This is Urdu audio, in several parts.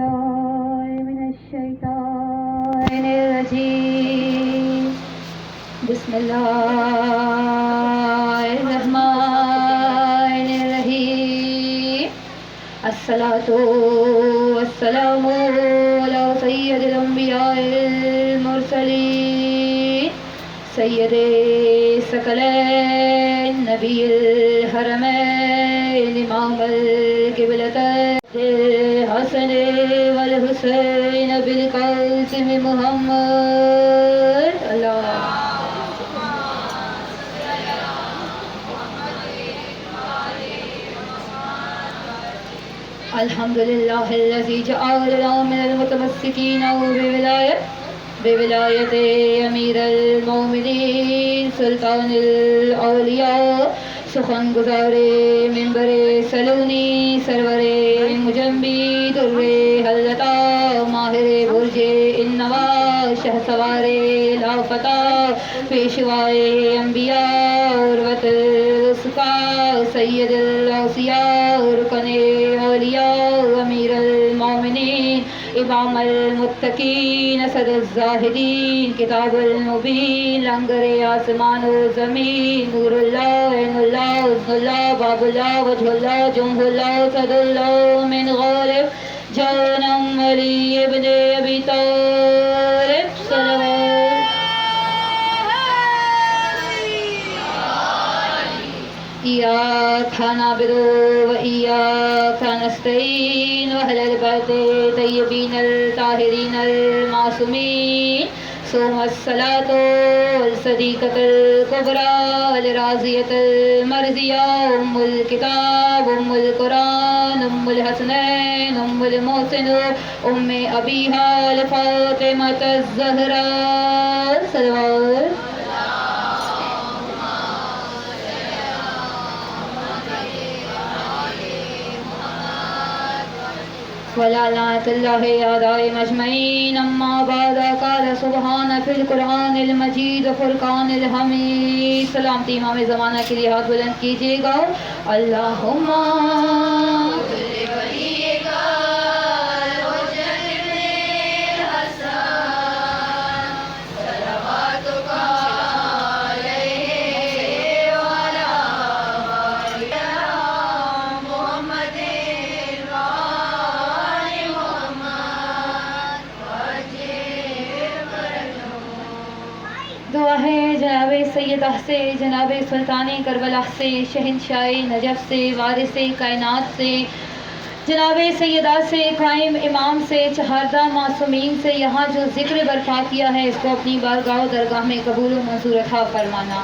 بالله من الشيطان الرجيم بسم الله الرحمن الرحيم الصلاة والسلام على سيد الأنبياء المرسلين سيد الثقلين نبي الحرمين إمام القبلتين الحسن والحسين بالقاسم محمد الله الحمد لله الذي جعلنا من المتمسكين بولاية أمير المؤمنين سلطان الأولياء سخن گزار منبر سلونی سرور مجنبی در حلتا ماہر برج انوا شہ سوار لافتہ پیشوائے انبیاء عروت الوثقی سید الاوصیاء رکن اولیاء امیر المومنین امام المتقین اسد الزاہدین کتاب المبین لنگر آسمان و زمین نور اللہ عین اللہ حسن اللہ باب اللہ وجہ اللہ جمہ اللہ صد اللہ من غالب جانم علی ابن ابی طالب صلوات إياك نعبد وإياك نستعين وأهل البيت الطيبين الطاهرين المعصومين ثم الصلاة والصديقة الكبرى الرازية المرزية أم الكتاب أم القرآن أم الحسنين أم المحسن أم أبيها لفاطمة الزهراء صلوات ولعنة الله أعدائهم أجمعين أما بعد قال سبحان في القرآن المجيد فرقان الحمید سلامتی امام زمانہ کے لیے ہاتھ بلند کیجیے گا اللہم دعا ہے جناب سیدہ سے جناب سلطان کربلا سے شہنشاہ نجف سے وارث کائنات سے جناب سیدہ سے قائم امام سے چہاردہ معصومین سے یہاں جو ذکر برپا کیا ہے اس کو اپنی بارگاہ و درگاہ میں قبول و منظور عطا فرمانا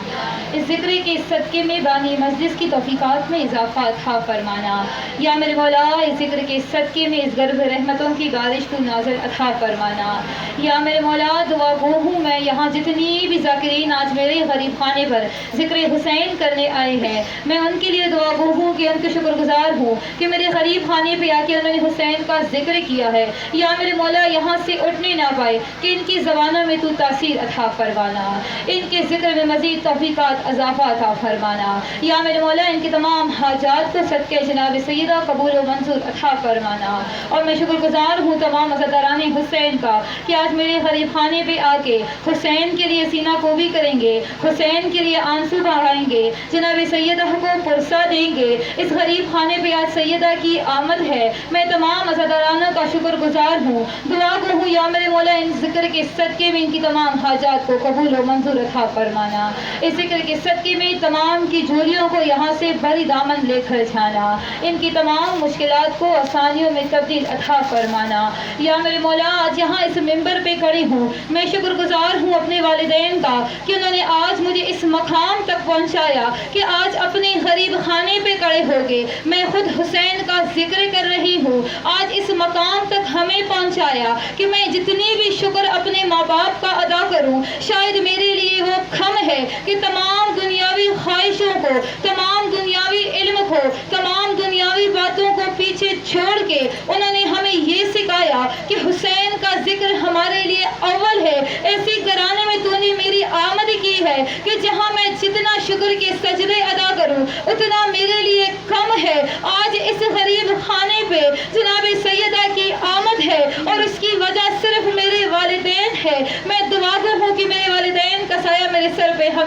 اس ذکر کے صدقے میں بانی مجلس کی توفیقات میں اضافہ عطا فرمانا یا میرے مولا اس ذکر کے صدقے میں اس گرب رحمتوں کی بارش کو نازل عطا فرمانا یا میرے مولا دعا گو ہوں میں یہاں جتنی بھی ذاکرین آج میرے غریب خانے پر ذکر حسین کرنے آئے ہیں میں ان کے لیے دعا گو ہوں کہ ان کے شکر گزار ہوں کہ میرے غریب خانے پہ آ کے انہوں نے حسین کا ذکر کیا ہے یا میرے مولا یہاں سے اٹھنے نہ پائے کہ ان کی زبانوں میں تو تاثیر عطا فرمانا ان کے ذکر میں مزید توفیقات اضافہ عطا فرمانا یا میرے مولا ان کے تمام حاجات کو صدقے جناب سیدہ قبول و منظور عطا فرمانا اور میں شکر گزار ہوں تمام عزاداران حسین کا کہ آج میرے غریب خانے پہ آ کے حسین کے لیے سینہ کوبی کریں گے حسین کے لیے آنسو بہائیں گے جناب سیدہ کو پرسہ دیں گے اس غریب خانے پہ آج سیدہ کی آمد ہے میں تمام عزادارانوں کا شکر گزار ہوں دعا گو ہوں یا میرے مولا ان ذکر کے صدقے میں ان کی تمام حاجات کو قبول و منظور عطا فرمانا اس ذکر کے صدقے میں تمام کی جھولیوں کو یہاں سے بھری دامن لے کر جانا ان کی تمام مشکلات کو آسانیوں میں تبدیل عطا فرمانا یا میرے مولا آج یہاں اس ممبر پہ کھڑی ہوں میں شکر گزار ہوں اپنے والدین کا کہ انہوں نے آج مجھے اس مقام تک پہنچایا کہ آج اپنے غریب خانے پہ کھڑے ہو گئے میں خود حسین کا ذکر کر رہی ہوں آج اس مقام تک ہمیں پہنچایا کہ میں جتنی بھی شکر اپنے ماں باپ کا ادا کروں شاید میرے لیے وہ کم ہے کہ تمام دنیاوی خواہشوں کو تمام دنیاوی علم کو تمام دنیاوی باتوں کو پیچھے چھوڑ کے انہوں نے ہمیں یہ سکھایا کہ حسین کا ذکر ہمارے لیے اول ہے ایسی گھرانے میں تو نے میری آمد کی ہے کہ جہاں میں جتنا شکر کے سجدے ادا کروں اتنا میرے لیے کم ہے آج اس غریب خانے پہ جناب سیدہ کی آمد ہے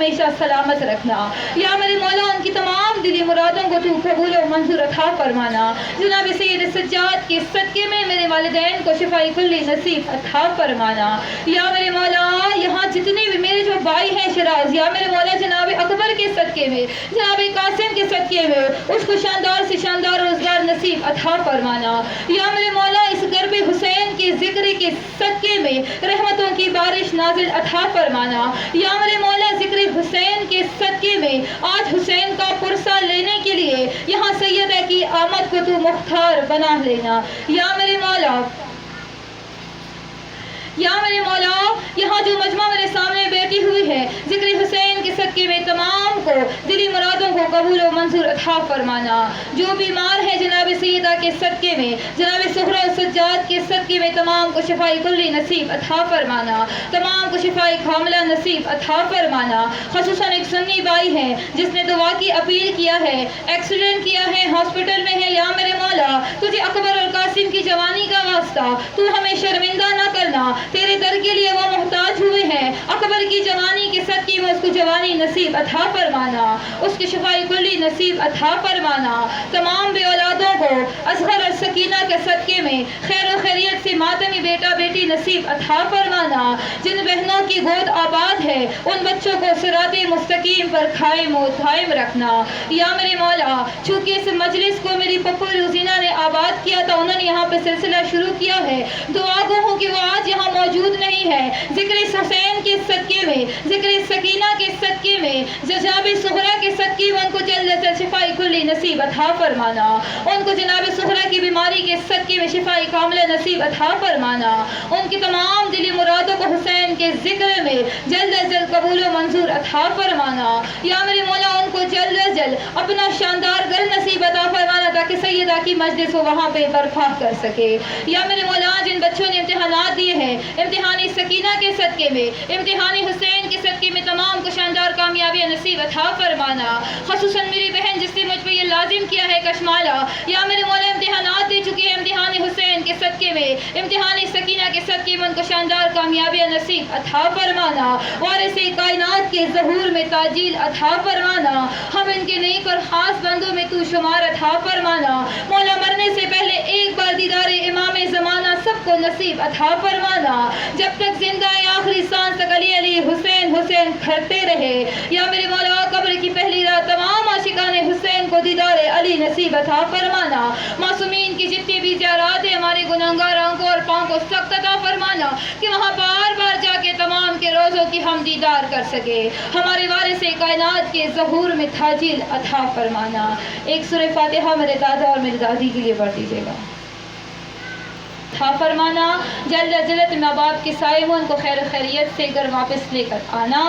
ہمیشہ سلامت رکھنا. یا میرے مولا ان کی تمام دلی مرادوں کو تو قبول و منظور عطا فرمانا. جناب سید سجاد کے صدقے میں میرے والدین کو شفاء کلی نصیب عطا فرمانا. یا میرے مولا یہاں جتنے بھی میرے جو بھائی ہیں شراز، یا میرے مولا جناب اکبر کے صدقے میں، جناب قاسم کے صدقے میں اس کو شاندار سے شاندار روزگار نصیب عطا فرمانا. یا میرے مولا اس گرب حسین کے ذکر کے صدقے میں رحمتوں کی بارش نازل عطا فرمانا. یا میرے مولا ذکر حسین کے صدقے میں آج حسین کا پرسہ لینے کے لیے یہاں سیدہ کی آمد کو تو مختار بنا لینا. یا میرے مولا یہاں جو مجمع میرے سامنے بیٹھی ہوئی ہے، ذکر حسین کے صدقے میں تمام کو دلی مرادوں کو قبول و منظور عطا فرمانا. جو بیمار ہے جناب سیدہ کے صدقے میں، جناب سہرا سجاد کے صدقے میں تمام کو شفاء کلی نصیب عطا فرمانا، تمام کو شفاء کاملہ نصیب عطا فرمانا. خصوصاً ایک سنی بھائی ہے جس نے دعا کی اپیل کیا ہے، ایکسیڈنٹ کیا ہے، ہاسپٹل میں ہے. یا میرے مولا تجھے اکبر اور قاسم کی جوانی کا واسطہ تو ہمیں شرمندہ نہ کرنا، تیرے در کے لیے وہ محتاج ہوئے ہیں. اکبر کی جوانی کے صدقے میں اس کو جوانی نصیب عطا فرمانا، اس کی شفاء کلی نصیب عطا فرمانا. تمام بے اولادوں کو اصغر اور سکینہ کے صدقے میں خیر و خیریت سے ماتمی بیٹا بیٹی نصیب عطا فرمانا. جن بہنوں کی گود آباد ہے ان بچوں کو صراط مستقیم پر قائم و دائم رکھنا. یا میرے مولا چونکہ اس مجلس کو میری پپو روزینہ نے آباد کیا تھا، انہوں نے یہاں پہ سلسلہ شروع کیا ہے. دعا گو ہوں کہ وہ آج یہاں موجود نہیں ہے. ذکر حسین کے صدقے میں، ذکر سکینہ کے صدقے میں، جناب سہرا کے صدقے میں ان کو جلد شفاء کلی نصیب عطا فرمانا. ان کو جناب سہرا کی بیماری کے صدقے میں شفاء کاملہ نصیب عطا فرمانا. ان کی تمام دلی مرادوں کو حسین کے ذکر میں جلد از جلد قبول و منظور عطا فرمانا. یا میرے مولا ان کو جلد از جلد اپنا شاندار گھر نصیب عطا فرمانا تاکہ سیدہ کی مجلس کو وہاں پہ برپا کر سکے. یا میرے مولا جن بچوں نے امتحانات دیے ہیں، امتحانی سکینہ کے صدقے میں، امتحانی حسین کے صدقے میں تمام کو شاندار کامیابی نصیب عطا فرمانا. خصوصاً میری بہن جس نے مجھ پہ یہ لازم کیا ہے کشمالہ، یا میرے مولا امتحانات دے چکی ہے امتحانی حسین کے صدقے میں، امتحانی سکینہ کے صدقے میں ان کو شاندار کامیابی نصیب عطا فرمانا. وارث کائنات کے ظہور میں تاجیل عطا فرمانا. ہم ان کے نیک اور خاص بندوں میں تو شمار عطا فرمانا. مولا مرنے سے پہلے ایک بار دیدار امام زمانہ سب کو نصیب عطا فرمانا. جب تک زندہ ہے آخری سانس تک علی علی حسین حسین کرتے رہے. یا میرے مولا قبر کی پہلی رات تمام عاشقان حسین کو دیدار علی نصیب عطا فرمانا. معصومین کی جتنی بھی زیارات ہیں ہمارے گناہگار آنکھوں اور پاؤں کو سخت عطا فرمانا کہ وہاں بار بار جا کے تمام کے روزوں کی ہم دیدار کر سکے. ہمارے وارث کائنات کے ظہور میں تاجیل عطا فرمانا. ایک سورہ فاتحہ میرے دادا اور میری دادی کے لیے پڑھ دیجیے گا. عطا فرمانا. جلد از جلد ماں باپ کے سائے میں ان کو خیر و خیریت سے گھر واپس لے کر آنا.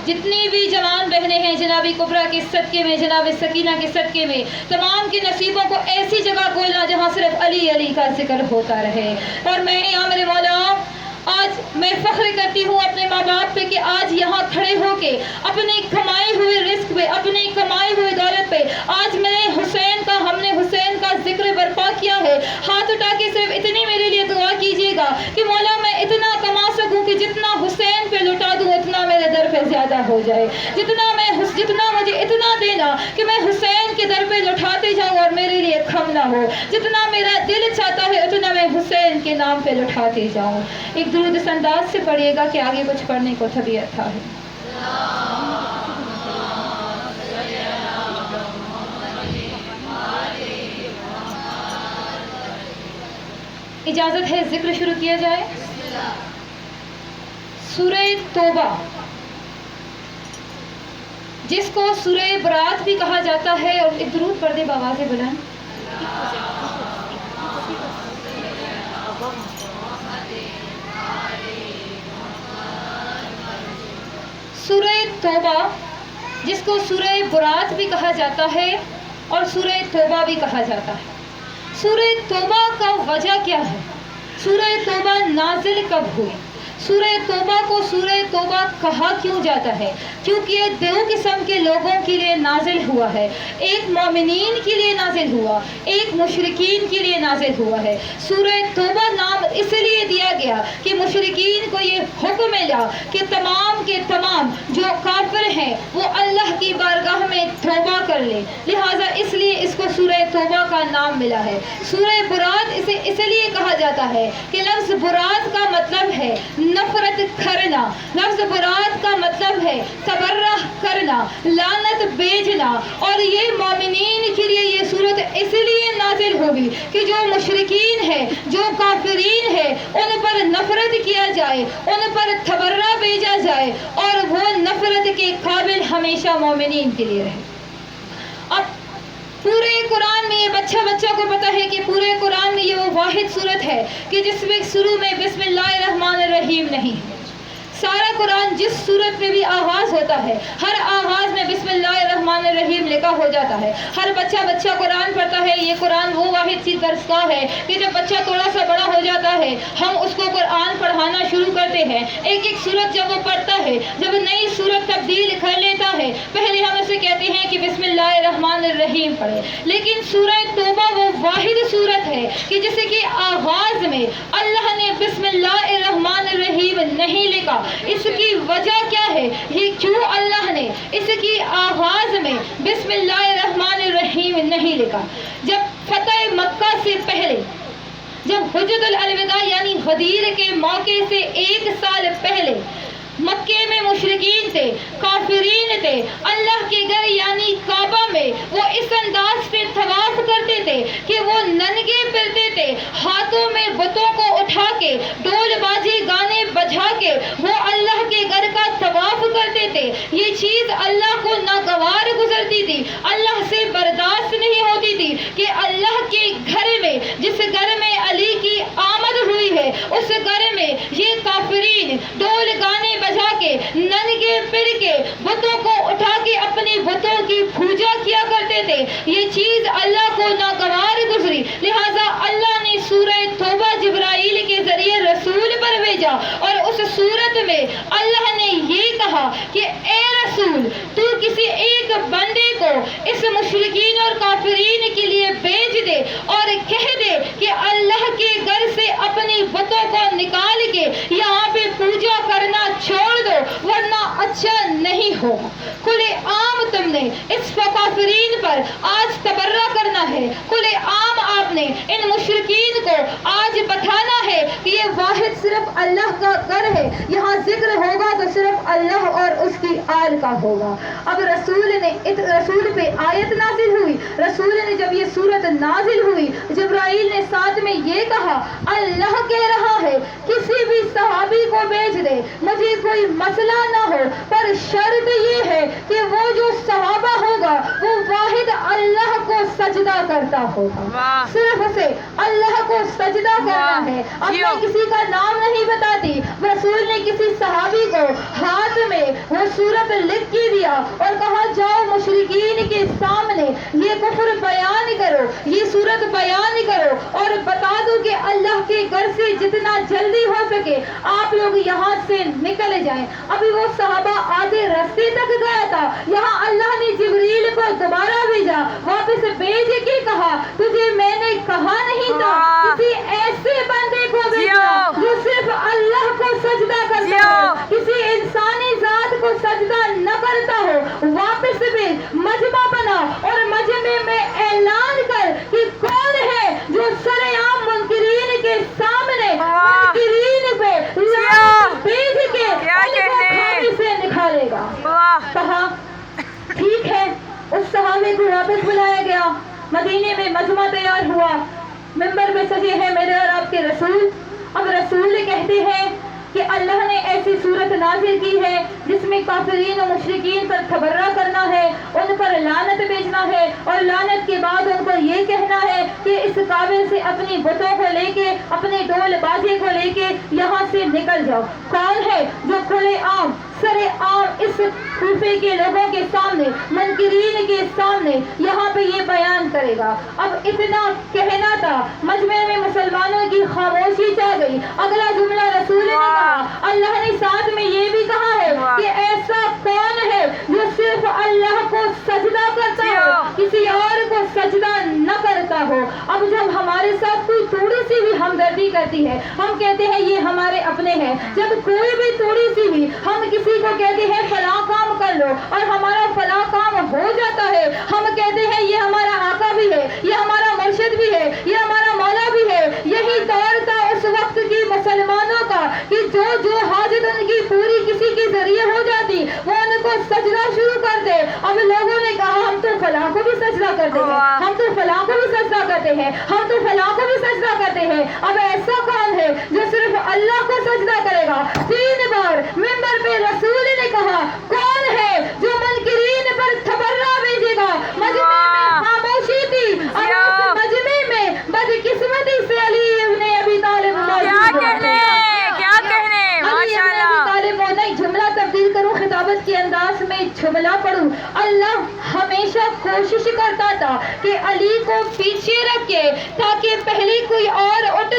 جتنی بھی جوان بہنیں ہیں جناب کبریٰ کے صدقے میں، جناب سکینہ کے صدقے میں تمام کی نصیبوں کو ایسی جگہ کھولنا جہاں صرف علی علی کا ذکر ہوتا رہے. اور میں یہاں میرے مولا آج میں فخر کرتی ہوں اپنے ماں باپ پہ کہ آج یہاں کھڑے ہو کے اپنے کمائے ہوئے رزق پہ، اپنے کمائے ہوئے دولت پہ آج میں نے ہم نے حسین کا ذکر برپا کیا ہے. ہاتھ اٹھا کے صرف اتنی میرے لیے دعا کیجیے گا کہ مولا میں اتنا کما سکوں کہ جتنا حسین پہ لٹا دوں اتنا میرے در پہ زیادہ ہو جائے. جتنا مجھے اتنا دینا کہ میں حسین کے در پہ لٹاتے جاؤں اور میرے لیے کم نہ ہو. جتنا میرا دل چاہتا ہے اتنا میں حسین کے نام پہ لٹاتے جاؤں. ایک درود اس انداز سے پڑھیے گا کہ آگے کچھ پڑھنے کو طبیعت تھا ہے. اجازت ہے ذکر شروع کیا جائے. سورہ توبہ جس کو سورہ برات بھی کہا جاتا ہے، اور ایک درود پڑھ دے بآواز بلند. سورہ توبہ جس کو سورہ برات بھی کہا جاتا ہے اور سورہ توبہ بھی کہا جاتا ہے. سورہ توبہ کا وجہ کیا ہے؟ سورہ توبہ نازل کب ہوئی؟ سورہ توبہ کو سورہ توبہ کہا کیوں جاتا ہے؟ کیونکہ یہ دو قسم کے لوگوں کے لیے نازل ہوا ہے، ایک مومنین کے لیے نازل ہوا، ایک مشرکین کے لیے نازل ہوا ہے۔ سورہ توبہ نام اس لیے دیا گیا کہ مشرکین کو یہ حکم ملا کہ تمام کے تمام جو کافر ہیں وہ اللہ کی بارگاہ میں توبہ کر لے، لہٰذا اس لیے اس کو سورہ توبہ کا نام ملا ہے۔ سورہ برات اسے اس لیے کہا جاتا ہے کہ لفظ برات کا مطلب ہے نفرت کرنا، لفظ برات کا مطلب ہے تبرہ کرنا، لعنت بھیجنا، اور یہ مومنین کے لیے یہ صورت اس لیے نازل ہوگی کہ جو مشرکین ہے، جو کافرین ہے، ان پر نفرت کیا جائے، ان پر تبرہ بھیجا جائے اور وہ نفرت کے قابل ہمیشہ مومنین کے لیے رہے۔ اب پورے قرآن میں یہ بچہ کو پتا ہے کہ پورے قرآن میں یہ وہ واحد صورت ہے کہ جس میں شروع میں بسم اللہ الرحمن الرحیم نہیں ہے۔ سارا قرآن جس صورت میں بھی آغاز ہوتا ہے، ہر آغاز میں بسم اللہ الرحمن الرحیم لکھا ہو جاتا ہے۔ ہر بچہ قرآن پڑھتا ہے۔ یہ قرآن وہ واحد سی درسگاہ ہے کہ جب بچہ تھوڑا سا بڑا ہو جاتا ہے ہم اس کو قرآن پڑھانا شروع کرتے ہیں۔ ایک ایک صورت جب وہ پڑھتا ہے، جب نئی صورت تبدیل کر لیتا ہے، پہلے ہم اسے کہتے ہیں کہ بسم اللہ الرحمن الرحیم پڑھے۔ لیکن سورہ توبہ وہ واحد صورت ہے کہ جسے کہ آغاز میں اللہ نے بسم اللہ الرحمن الرحیم نہیں لکھا۔ اس کی وجہ کیا ہے؟ یہ کیوں اللہ نے اس کی آغاز میں بسم اللہ الرحمن الرحیم نہیں لکھا؟ جب فتح مکہ سے پہلے، جب حجۃ الوداع یعنی غدیر کے موقع سے 1 سال پہلے مکے میں مشرکین تھے، کافرین تھے، اللہ کے گھر یعنی کعبہ میں وہ اس انداز سے طواف کرتے تھے کہ وہ ننگے پھرتے تھے، ہاتھوں میں بتوں کو اٹھا کے، ڈول بازی گانے بجا کے وہ اللہ کے گھر کا طواف کرتے تھے۔ یہ چیز اللہ کو ناگوار گزرتی تھی، اللہ سے برداشت نہیں ہوتی تھی کہ اللہ کے گھر میں، جس گھر میں علی کی آمد ہوئی ہے، اس گھر میں یہ کافرین ڈول گانے بجا کے، ننگے پھر کے، بتوں کو اٹھا کے اپنی بتوں کی پوجا کیا کرتے تھے۔ یہ چیز اللہ کو ناگوار گزری، لہٰذا اللہ نے سورہ توبہ جبرائیل کے ذریعے رسول پر بھیجا، اور اس صورت میں اللہ نے یہ کہا کہ اے رسول، تو کسی ایک بندے کو اس مشرکین اور کافرین کے لیے بھیج دے اور کہہ دے کہ اللہ کے گھر سے اپنی بتوں کو نکال کے یہاں پہ پوجا کرنا چھوڑ دو، ورنہ اچھا نہیں ہوگا۔ کھلے عام تم نے اس کافرین پر آج تبرہ کرنا ہے، کھلے عام آپ نے ان مشرکین کو آج بتانا ہے کہ یہ واحد صرف اللہ کا گھر ہے، یہاں ذکر ہوگا تو صرف اللہ اور اس کی آل کا ہوگا۔ اب رسول پہ آیت نازل ہوئی، رسول نے جب یہ صورت نازل ہوئی، جبرائیل نے ساتھ میں یہ کہا، اللہ کہہ رہا ہے کسی بھی صحابی کو بھیج دے، مجھے کوئی مسئلہ نہ ہو، پر شرط یہ ہے کہ وہ جو صحابہ ہوگا وہ واحد اللہ کو سجدہ کرتا ہوگا، صرف اسے اللہ کو سجدہ کرنا ہے۔ اب میں کسی کا نام نہیں بتاتی، رسول نے کسی صحابی کو ہاتھ میں وہ صورت لکھ کے دیا اور کہا جاؤ مشرکین کے سامنے یہ کفر بیان کرو، یہ صورت بیان کرو اور بتا دو کہ اللہ کے گھر سے جتنا جلدی ہو سکے آپ لوگ یہاں سے نکل جائیں۔ ابھی وہ صحابہ آدھے راستے تک گیا تھا، یہاں اللہ نے جبریل کو دوبارہ بھیجا، واپس بھیج کے کہا تجھے میں نے کہا نہیں تھا کسی ایسے بندے کو بھیجا جو صرف اللہ کو سجدہ کرتا ہو، کسی انسانی ذات کو سجدہ نہ کرتا ہو۔ واپس بھی مجمع بنا اور مجمع میں اعلان کر کہ کون ہے جو سر عام منکرین کے سامنے منکرین پہ بھیج کے خامی سے نکالے گا۔ کہا ٹھیک ہے، اس صحابی کو واپس بلایا گیا، مدینے میں مجمع تیار ہوا، ممبر پہ سجے ہیں میرے اور آپ کے رسول۔ اب رسول کہتے ہیں کہ اللہ نے ایسی صورت نازل کی ہے جس میں کافرین و مشرکین پر تبرہ کرنا ہے، ان پر لعنت بھیجنا ہے، اور لعنت کے بعد ان کو یہ کہنا ہے کہ اس قابل سے اپنی بتوں کو لے کے، اپنے ڈول بازے کو لے کے یہاں سے نکل جاؤ۔ کون ہے جو کھلے عام سر عام اس کوفے کے لوگوں کے سامنے، منکرین کے سامنے یہاں پہ یہ بیان کرے گا. اب اتنا کہنا تھا, مجمع میں مسلمانوں کی خاموشی چھا گئی. اگلا جملہ رسول نے کہا, اللہ نے ساتھ میں یہ بھی کہا ہے کہ ایسا کون ہے جو صرف اللہ کو سجدہ کرتا ہو, کسی اور کو سجدہ نہ کرتا ہو. اب جب ہمارے ساتھ کوئی تھوڑی سی بھی ہمدردی کرتی ہے, ہم کہتے ہیں یہ ہمارے اپنے ہیں. جب کوئی بھی تھوڑی سی بھی ہم کسی کو کہتے ہیں فلاں کام کر لو, اور ہمارا فلاں کام ہو جاتا ہے, ہم کہتے ہیں یہ ہمارا آقا بھی ہے, یہ ہمارا مرشد بھی ہے, یہ ہمارا مولا بھی ہے. یہی دور تھا اس وقت کی مسلمانوں کا کہ جو حاجت ان کی پوری کسی کے ذریعے ہو جاتی وہ ان کو سجدہ شروع کر دے. اب لوگوں نے کہا ہم تو فلاں کو بھی سجدہ کرتے ہیں, ہم تو فلاں کو بھی سجدہ کرتے ہیں, ہم تو فلاں کو بھی سجدہ کرتے ہیں. اب ایسا کون ہے جو صرف اللہ کو سجدہ کرے گا؟ 3 بار منبر پہ رسول نے کہا, کون ہے جو منکرین پر تبرہ بھیجے گا؟ مجمع میں خاموشی تھی, اور اس مجمع میں بدقسمتی سے علی ابن ابی طالب جملہ تبدیل کروں, خطابت کے انداز میں جملہ پڑھوں. اللہ ہمیشہ کوشش کرتا تھا کہ علی کو پیچھے رکھے تاکہ پہلے کوئی اور اٹھ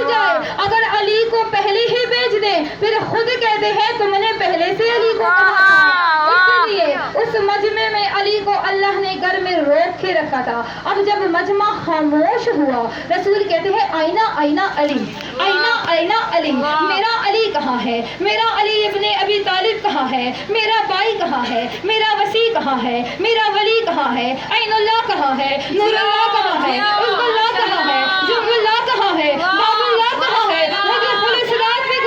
جائے. اگر علی کو پہلے ہی بھیج دیں پھر خود کہتے ہیں تم نے پہلے سے علی کو کہا تھا. اس لیے اس مجمع میں علی کو اللہ نے گھر میں روک کے رکھا تھا. اب جب مجمع خاموش ہوا, رسول کہتے ہیں آئینہ آئینہ علی, آئینہ آئینہ علی, میرا علی کہاں ہے؟ میرا علی ابن ابی طالب کہاں ہے؟ میرا بھائی کہاں ہے؟ میرا وسیع کہاں ہے؟ میرا ولی کہاں ہے؟ عین اللہ کہاں ہے؟ نور اللہ کہاں ہے؟ عز اللہ کہاں ہے؟ جم اللہ کہاں ہے؟ باب اللہ کہاں ہے؟ وہ جو پولیس رات پہ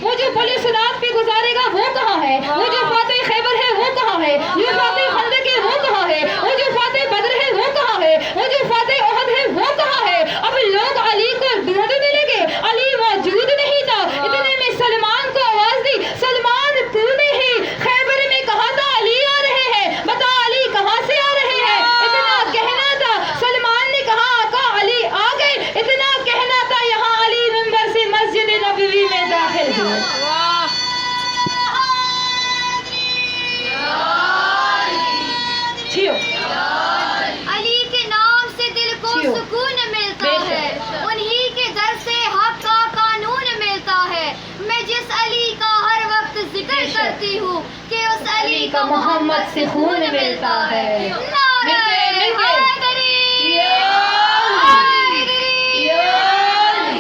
وہ جو پولیس رات پہ گزارے گا وہ کہاں ہے؟ وہ جو فاتح خیبر ہے وہ کہاں ہے؟ جو فاتح خندق ہے وہ کہاں ہے؟ وہ جو فاتح بدر ہے وہ کہاں ہے؟ وہ جو فاتح احد ہے وہ کہاں ہے؟ اب لوگ علی کو ڈھونڈنے لگے, علی موجود نہیں تھا. اتنے میں سلمان کو آواز دی, سلمان تو نے ہی خیبر میں کہا تھا علی آ رہے ہیں, بتا علی کہاں سے آ رہے ہیں؟ اتنا کہنا تھا, سلمان نے کہا آقا علی آ گئے. اتنا کہنا تھا, یہاں علی منبر سے مسجد نبوی میں داخل ہوئے. علی کے نام سے دل کو سکون ملتا ہے, انہی کے در سے حق کا قانون ملتا ہے. میں جس علی کا ہر وقت ذکر کرتی ہوں کہ اس علی کا محمد سے خون ملتا ہے.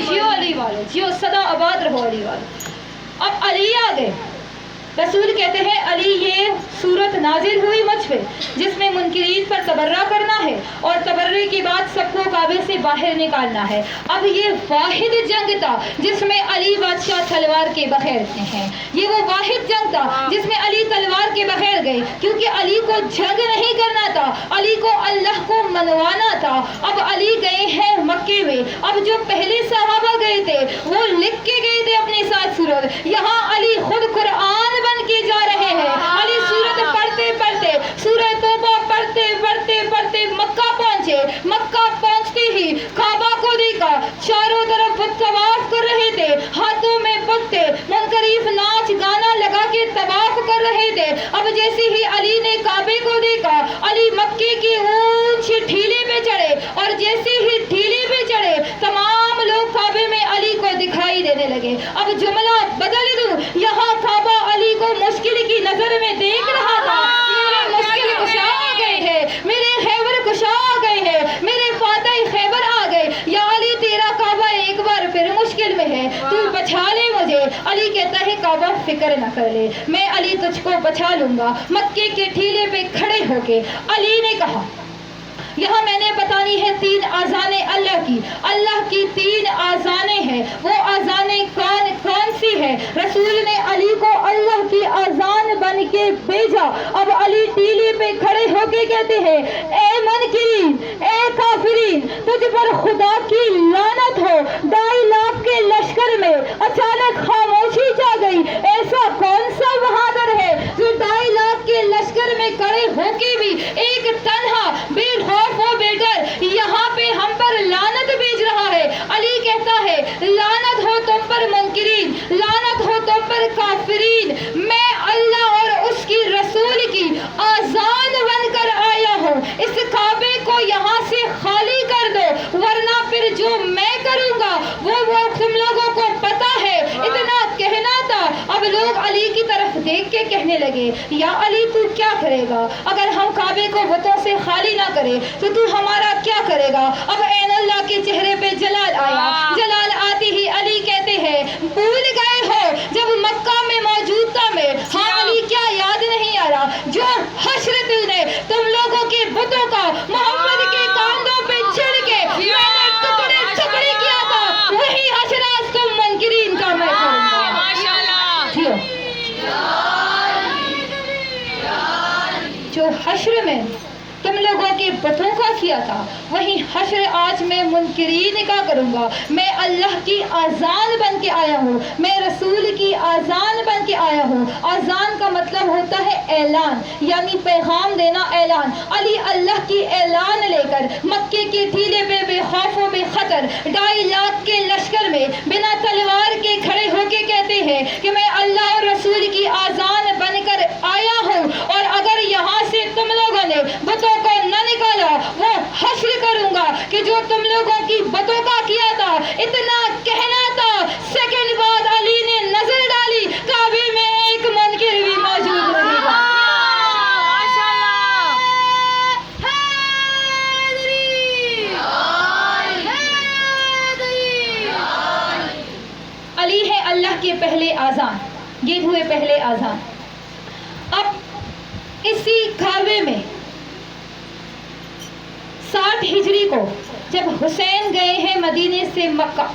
جیو علی والے, جیو سدا آباد رہو علی والے. اب علی آ گئے. رسول کہتے ہیں علی یہ صورت نازل ہوئی مجھ پہ جس میں منکرین پر تبرہ کرنا ہے اور تبرے کے بعد سب کو کعبے سے باہر نکالنا ہے. اب یہ واحد جنگ تھا جس میں علی بادشاہ تلوار کے بغیر ہیں. یہ وہ واحد جنگ تھا جس میں علی تلوار کے بغیر گئے, کیونکہ علی کو جنگ نہیں کرنا تھا, علی کو اللہ کو منوانا تھا. اب علی گئے ہیں مکے میں. اب جو پہلے صحابہ گئے تھے وہ لکھ کے گئے تھے اپنے ساتھ صورت, یہاں علی خود قرآن بن کے جا رہے ہیں. علی سورت پڑھتے پڑھتے, سورہ توبہ پڑھتے پڑھتے پڑھتے مکہ پہنچے. مکہ پہنچتے ہی کعبہ کو دیکھا, چاروں طرف طواف کر رہے تھے, ہاتھوں میں بت تھے, منقریف ناچ گانا لگا کے طواف کر رہے تھے. اب جیسے ہی علی نے کعبے کو دیکھا, علی مکے کی اونچی ٹھیلے پہ چڑھے, اور جیسے ہی ٹھیلے پہ چڑھے تمام لوگ کعبے میں علی کو دکھائی دینے لگے. اب جملہ بدل دوں, یہاں کعبہ علی کو مشکل کی نظر میں دیکھ رہا تھا. میرے مشکل کشا آ گئے ہیں, میرے خیبر کشا آ گئے ہیں, میرے فاتح خیبر آ گئے. یا علی تیرا کعبہ ایک بار پھر مشکل میں ہے, تو بچا لے مجھے. علی کہتا ہے کعبہ فکر نہ کر لے, میں علی تجھ کو بچا لوں گا. مکے کے ٹھیلے پہ کھڑے ہو کے علی نے کہا, یہاں میں نے بتانی ہے 3 آذانیں اللہ کی. اللہ کی 3 آذانیں ہیں. وہ آذانیں کون سی ہے؟ رسول نے علی کو اللہ کی آذان بن کے بھیجا. اب علی ٹیلی پہ کھڑے ہو کے کہتے ہیں, اے منکرین, اے کافرین, تجھ پر خدا کی لعنت ہو. 2.5 لاکھ کے لشکر میں اچانک خاموشی چھا گئی. ایسا کون سا بہادر ہے جو 2.5 لاکھ کے لشکر میں کھڑے ہو کے بھی ایک تنہا بے خوف ہو بیٹر یہاں پہ ہم پر لعنت بھیج رہا ہے؟ علی کہتا ہے لعنت ہو تم پر منکرین, لعنت ہو تم پر کافرین. میں لوگ علی کی طرف دیکھ کے کہنے لگے یا علی تو کیا کرے گا؟ اگر ہم کعبے کو بتوں سے خالی نہ کرے تو ہمارا کیا کرے گا؟ اب عین اللہ کے چہرے پہ جلال آیا. جلال آتے ہی علی کہتے ہیں بھول گئے ہو جب مکہ میں موجود تھا میں. ہاں علی کیا یاد نہیں آ رہا جو حشر تم لوگوں کے بتوں کا محمد کے کاندھوں پہ چڑھ کے میں نے ٹکڑے ٹکڑے کیا تھا وہی حشر آج تم منکرین کا میں کروں گا. جو حشر میں تم لوگوں کے بتوں کا کیا تھا وہی حشر آج میں منکرین کا کروں گا. میں اللہ کی آذان بن کے آیا ہوں, میں رسول کی آذان بن کے آیا ہوں. آذان کا مطلب ہوتا ہے اعلان, یعنی پیغام دینا, اعلان. علی اللہ کی اعلان لے کر مکے کے ٹھیلے پہ بے خوف و بے خطر 2.5 لاکھ کے لشکر میں بنا تلوار کے کھڑے ہو کے کہتے ہیں کہ میں اللہ اور رسول کی آذان بن کر آیا ہوں, اور اگر یہاں سے تم لوگوں نے بتوں کو نہ نکالا وہ حشر کروں گا کہ جو تم لوگوں کی بتوں کا کیا تھا. اتنا کہنا تھا, سیکنڈ بعد علی نے نظر ڈالی کعبے میں ایک منکر بھی موجود نہیں تھا. علی ہے اللہ کے پہلے آذان, یہ ہوئے پہلے آذان. اب اسی کعبے میں 60 ہجری کو جب حسین گئے ہیں مدینے سے مکہ,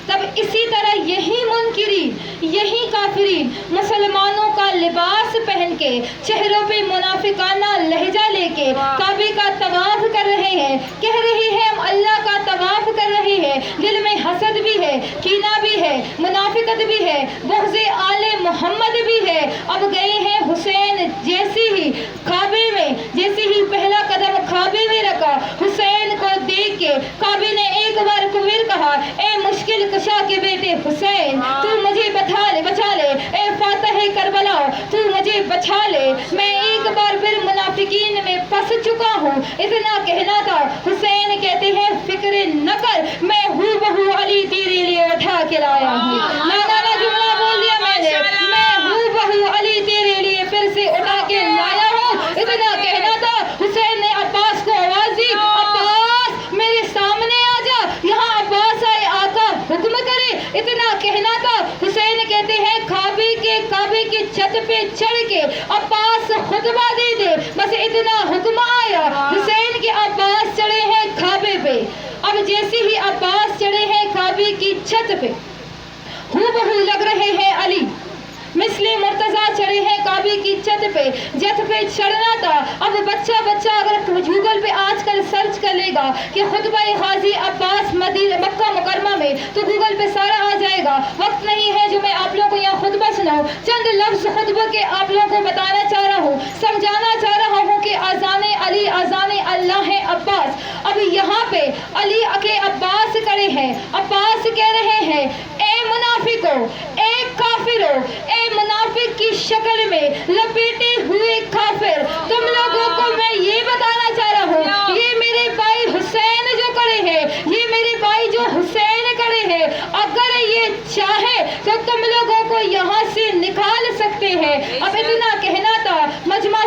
تب اسی طرح یہی منکرین, یہی کافرین مسلمانوں کا لباس پہن کے, چہروں پہ منافقانہ لہجہ لے کے کعبے کا طواف کر رہے ہیں. کہہ رہے ہیں ہم اللہ کا طواف کر رہے ہیں, دل میں حسد بھی ہے, کینہ بھی ہے, منافقت بھی ہے, بغض آل محمد بھی ہے. اب گئے ہیں حسین, جیسے ہی کعبے میں, جیسے ہی پہلا قدم کعبے میں رکھا, حسین کو دیکھ کے کعبے نے ایک بار پھر کہا اے مشکل کشا کے بیٹے حسین تو مجھے بچا لے, اے فاتح کربلا تو مجھے بچا لے, میں ایک بار پھر منافقین میں پھنس چکا ہوں. اتنا کہنا تھا. حسین کہتے ہیں فکر نہ کر, میں ہوں بہو علی تیرے لیے اٹھا کے لایا ہوں. لانا جملہ بول دیا میں نے, میں ہوں بہو علی تیرے لیے پھر سے اٹھا کے لایا ہوں. اتنا کہنا تھا. حسین نے عباس کو آواز دی, عباس میرے سامنے آ جا. یہاں عباس آئے, آقا حکم کرے. اتنا کہنا تھا. حسین کہتے ہیں کعبے کے چھت پہ چڑھ کے عباس خطبہ دے دے, بس اتنا حکم آیا. حسین کے عباس چڑھے ہیں کعبے پہ. اب جیسے ہی عباس چڑھے ہیں کعبے کی چھت پہ, ہو بہو لگ رہے ہیں علی, مثل مرتضیٰ چڑھے ہیں کعبے کی چھت پہ چڑھنا تھا. اب بچہ اگر گوگل پہ آج کل سرچ کر لے گا کہ خطبہ غازی عباس مکہ مکرمہ میں, تو گوگل پہ سارا آ جائے گا. وقت نہیں ہے جو میں آپ لوگوں کو یہاں خطبہ سناؤں. چند لفظ خطبہ کے آپ لوگوں کو بتانا چاہ رہا ہوں, سمجھانا چاہ رہا ہوں کہ آذان علی آذان اللہ ہے عباس. اب یہاں پہ علی کے عباس کھڑے ہیں. عباس کہہ رہے ہیں اے منافقو, اے کافرو, اے منافق کی شکل میں لپیٹے ہوئے کافر, تم لوگوں کو میں یہ بتانا چاہ رہا ہوں, یہ میرے بھائی حسین جو کھڑے ہیں, یہ میرے بھائی جو حسین کھڑے ہیں, اگر یہ چاہے تو تم لوگوں کو یہاں سے نکال سکتے ہیں. اب اتنا کہنا تھا. مجمع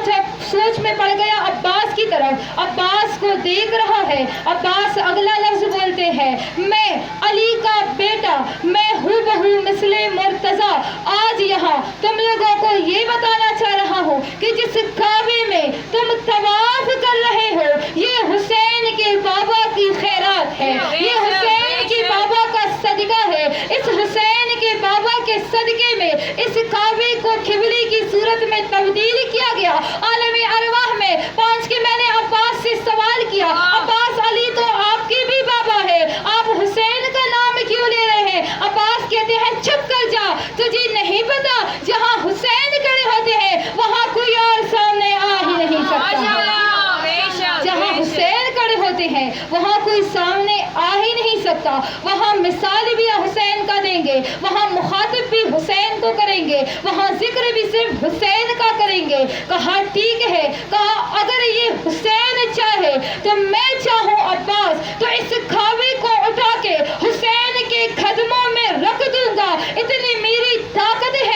سوچ میں پڑ گیا عباس کی طرف, عباس کو دیکھ رہا ہے. عباس اگلا لفظ بولتے ہیں میں علی کا بیٹا, میں ہوں بہو مثل مرتضیٰ, آج یہاں تم لوگوں کو یہ بتانا چاہ رہا ہوں کہ جس کعبے میں تم طواف کر رہے ہو یہ حسین کے بابا کی خیرات ہے, یہ حسین کے بابا کا صدقہ ہے. اس حسین کے بابا کے صدقے میں اس کعبے کو قبلے کی صورت میں تبدیل کیا گیا. عالم ارواح میں پہنچ کے میں نے عباس سے سوال کیا, عباس علی تو آپ کے بھی بابا ہے, آپ حسین کا نام کیوں لے رہے ہیں؟ عباس کہتے ہیں چپ کر جا, تجھے نہیں پتا جہاں حسین کھڑے ہوتے ہیں وہاں کوئی اور سامنے آ ہی نہیں سکتا. جہاں حسین کھڑے ہوتے ہیں وہاں کوئی سامنے آ ہی نہیں سکتا. وہاں مثال بھی حسین کا دیں گے, وہاں مخاطب بھی حسین کو کریں گے, وہاں ذکر بھی صرف حسین کا کریں گے. کہا ٹھیک ہے, کہا اگر یہ حسین چاہے تو میں چاہوں عباس تو اس کعبے کو اٹھا کے حسین کے قدموں میں رکھ دوں گا. اتنی میری طاقت ہے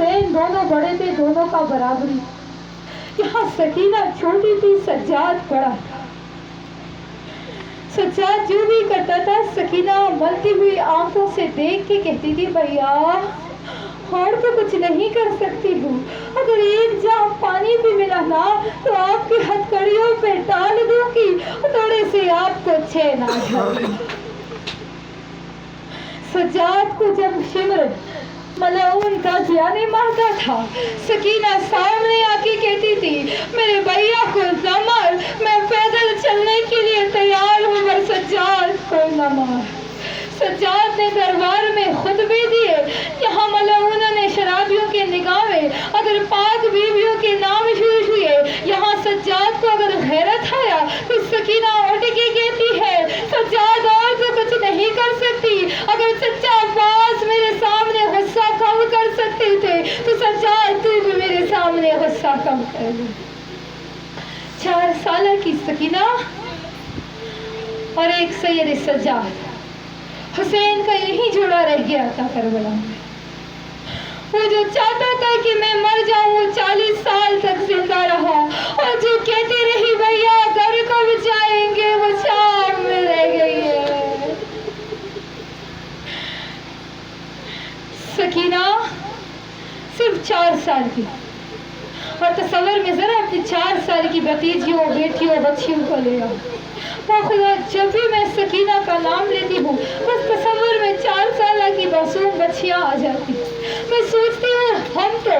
حسین دونوں بڑے تھے، دونوں کا برابری. یہاں سکینہ چھوٹی تھی، سجاد بڑا تھا. سجاد جو بھی کرتا تھا سکینہ ملتی ہوئی آنکھوں سے دیکھ کے کہتی تھی بھیا اور تو کچھ نہیں کر سکتی ہوں، اگر ایک جام پانی بھی ملا نا تو آپ کی ہتھکڑیوں پہ ڈال دوں گی، تھوڑے سے آپ کو چین آ جائے. سجاد کو جب شمر ملعون کا جانے مارتا تھا سکینہ سامنے آ کے کہتی تھی میرے بھیا کو نہ مار، میں پیدل چلنے کے لیے تیار ہوں، پر سجاد کو نہ مار. سجاد نے دربار میں خطبے دیے، یہاں ملعون نے شرابیوں کے نگاہ میں اگر پاک بیویوں کے نام شروع ہوئے، یہاں سجاد کو اگر غیرت آیا تو سکینہ اٹھ کے کہتی ہے سجاد اور تو کچھ نہیں کر سکتی، اگر چچا عباس میرے سامنے غصہ کم کر سکتے تھے تو سجاد تو بھی میرے سامنے غصہ کم کر دے. 4 سالہ کی سکینہ اور ایک سید سجاد، حسین کا یہی جوڑا رہ گیا تھا کربلا میں. وہ جو چاہتا تھا کہ میں مر جاؤں وہ 40 سال تک زندہ رہا، اور جو کہتی رہی بھیا گھر کب جائیں گے وہ شام میں رہ گئی ہے. سکینہ صرف 4 سال کی، اور تصور میں ذرا اپنی 4 سال کی بھتیجیوں بیٹیوں بچیوں کو لے آؤ. خدا جب بھی میں سکینہ کا نام لیتی ہوں بس تصور میں 4 سالہ کی معصوم بچیاں آ جاتی. میں سوچتی ہوں ہم تو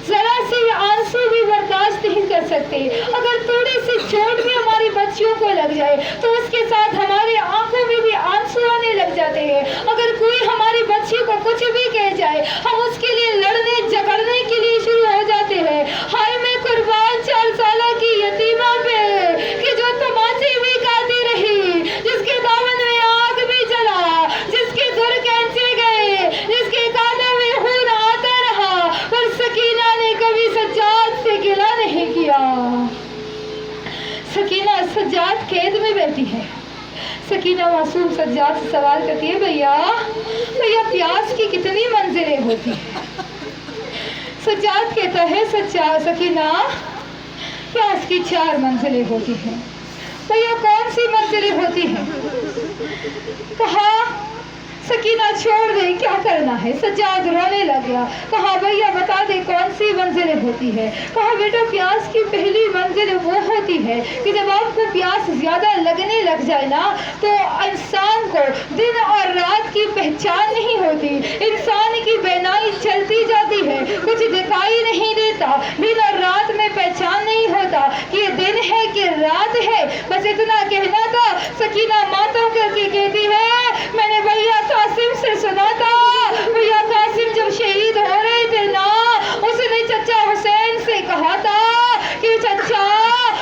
ذرا سے آنسو بھی برداشت نہیں کر سکتے، اگر تھوڑی سی چوٹ بھی ہماری بچیوں کو لگ جائے تو اس کے ساتھ ہمارے آنکھوں میں بھی آنسو آنے لگ جاتے ہیں. اگر کوئی ہماری بچی کو کچھ بھی کہہ جائے ہم اس کے لیے لڑنے جھگڑنے کے لیے شروع ہو جاتے ہیں. ہائے میں قربان 4 سالہ کی یتیمہ پہ کہ جو تماچے بھی کھاتی رہی، جس کے دامن میں آگ بھی جلا، جس کے گھر کینچے گئے، جس کے کانوں میں خون آتا رہا، پر سکینہ نے کبھی سجاد سے گلہ نہیں کیا. سکینہ سجاد قید میں بیٹھی ہے. سکینہ معصوم سجاد سے سوال کرتی ہے بھیا پیاس کی کتنی منزلیں ہوتی ہیں؟ سجاد کہتا ہے سکینہ پیاس کی 4 منزلیں ہوتی ہیں. بھیا کون سی منزلیں ہوتی ہیں؟ کہا سکینہ چھوڑ دے کیا کرنا ہے. سجاد رونے لگ گیا. کہا بھیا بتا دے کون سی منزلیں ہوتی ہے. کہا بیٹا پیاس کی پہلی منزل وہ ہوتی ہے کہ جب آپ کو پیاس زیادہ لگنے لگ جائے نا تو انسان کو دن اور رات کی پہچان نہیں ہوتی، انسان کی بینائی چلتی جاتی ہے، کچھ دکھائی نہیں دیتا، دن اور رات میں پہچان نہیں ہوتا کہ یہ دن ہے کہ رات ہے. بس اتنا کہنا تھا. سکینہ ماتم کر کے کہتی ہے میں نے بھیا قاسم سے سنا تھا، بھیا قاسم جب شہید ہو رہے تھے نا اس نے چچا حسین سے کہا تھا کہ چچا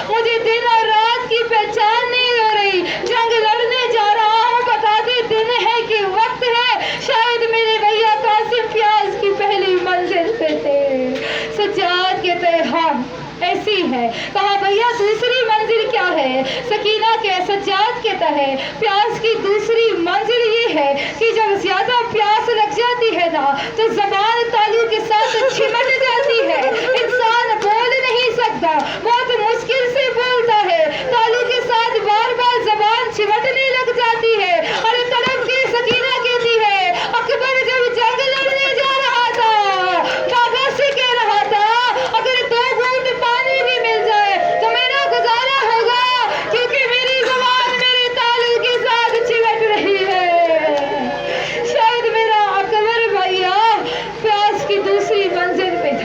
مجھے دن اور رات کی پہچان نہیں ہو رہی، جنگ لڑنے جا رہا ہوں، بتا دے دن ہے کہ وقت ہے. شاید میرے بھیا قاسم پیاس کی پہلی منزل پہ تھے. سجاد کہتے ہاں ایسی ہے. کہا بھیا دوسری منزل کیا ہے؟ سکینہ کے سجاد کہتا ہے پیاس کی دوسری منزل یہ ہے کہ جب زیادہ پیاس لگ جاتی ہے نا تو زبان تالو کے ساتھ چمٹ جاتی ہے، انسان بول نہیں سکتا، بہت مشکل سے بولتا ہے، تالو کے ساتھ بار بار زبان چمٹنے لگ جاتی ہے. اور طرف کی سکینہ کہتی ہے اکبر جب جنگ لڑنے جا رہا تھا بابا سے کہہ رہا تھا اگر 2 گھونٹ پانی بھی مل جائے تو میرا گزارا ہوگا کیونکہ میری زبان میرے تالو کے ساتھ چمٹ رہی ہے. شاید میرا اکبر بھیا پیاس کی دوسری منزل پہ تھا.